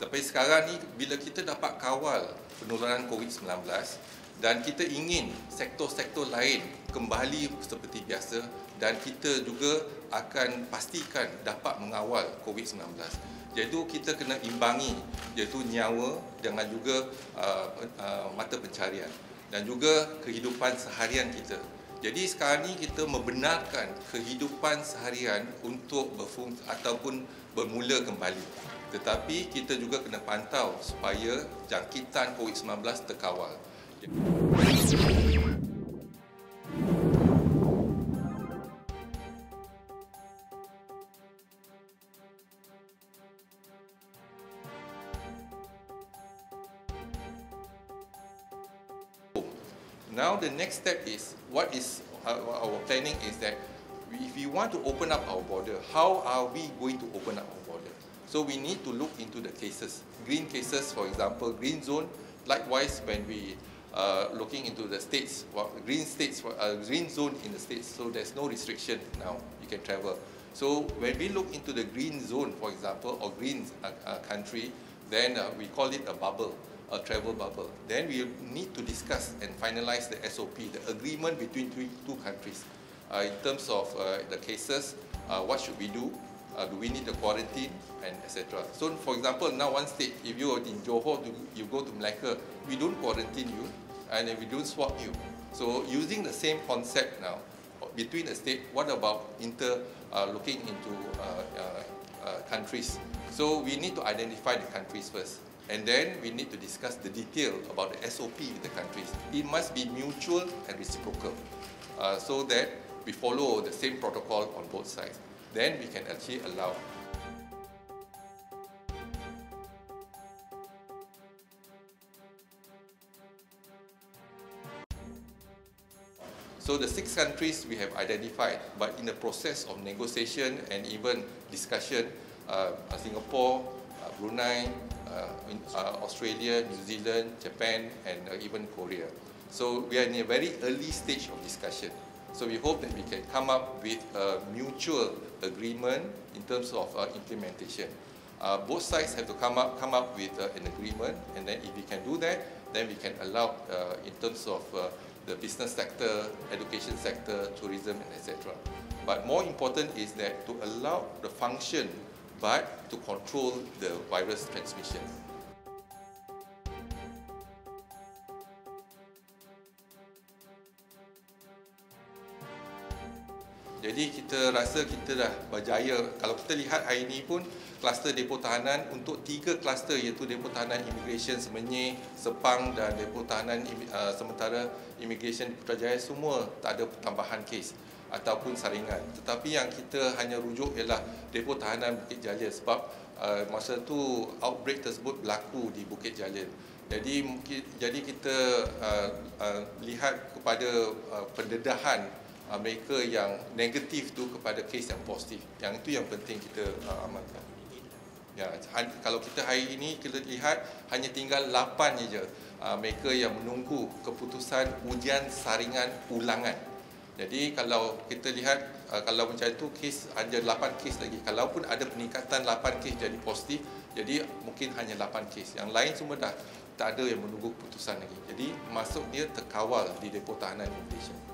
Tapi sekarang ni bila kita dapat kawal penularan COVID-19 dan kita ingin sektor-sektor lain kembali seperti biasa dan kita juga akan pastikan dapat mengawal COVID-19. Jadi kita kena imbangi iaitu nyawa dengan juga mata pencarian dan juga kehidupan seharian kita. Jadi sekarang ni kita membenarkan kehidupan seharian untuk berfungsi ataupun bermula kembali. Tetapi kita juga kena pantau supaya jangkitan COVID-19 terkawal. Now the next step is what is our planning is that if we want to open up our border, how are we going to open up our border? So we need to look into the cases. Green cases, for example, green zone. Likewise, when we looking into the states, green zone in the states, so there's no restriction now. You can travel. So when we look into the green zone, for example, or green country, then we call it a bubble, a travel bubble. Then we need to discuss and finalize the SOP, the agreement between two countries, in terms of the cases. What should we do? Do we need a quarantine and etc. So, for example, now one state, if you are in Johor, you go to Malacca, we don't quarantine you and we don't swab you. So, using the same concept now between the state, what about looking into countries? So, we need to identify the countries first, and then we need to discuss the detail about the SOP with the countries. It must be mutual and reciprocal, so that we follow the same protocol on both sides. Then we can actually allow. So the 6 countries we have identified, but in the process of negotiation and even discussion, Singapore, Brunei, Australia, New Zealand, Japan, and even Korea. So we are in a very early stage of discussion. So we hope that we can come up with a mutual agreement in terms of implementation. Both sides have to come up with an agreement, and then if we can do that, then we can allow in terms of the business sector, education sector, tourism, and etc. But more important is that to allow the function, but to control the virus transmission. Jadi kita rasa kita dah berjaya. Kalau kita lihat hari ini pun kluster depo tahanan untuk 3 kluster, iaitu depo tahanan imigresen Semenyih, Sepang dan depo tahanan sementara imigresen di Putrajaya, semua tak ada tambahan kes ataupun saringan. Tetapi yang kita hanya rujuk ialah depo tahanan Bukit Jalil sebab masa tu outbreak tersebut berlaku di Bukit Jalil. Jadi kita lihat kepada pendedahan mereka yang negatif tu kepada kes yang positif. Yang itu yang penting kita amalkan. Ya, kalau kita hari ini kita lihat hanya tinggal 8 saja mereka yang menunggu keputusan ujian saringan ulangan. Jadi kalau kita lihat kalau macam itu kes hanya 8 kes lagi. Kalaupun ada peningkatan 8 kes jadi positif, jadi mungkin hanya 8 kes. Yang lain semua dah tak ada yang menunggu keputusan lagi. Jadi masuk dia terkawal di depo tahanan imigresen.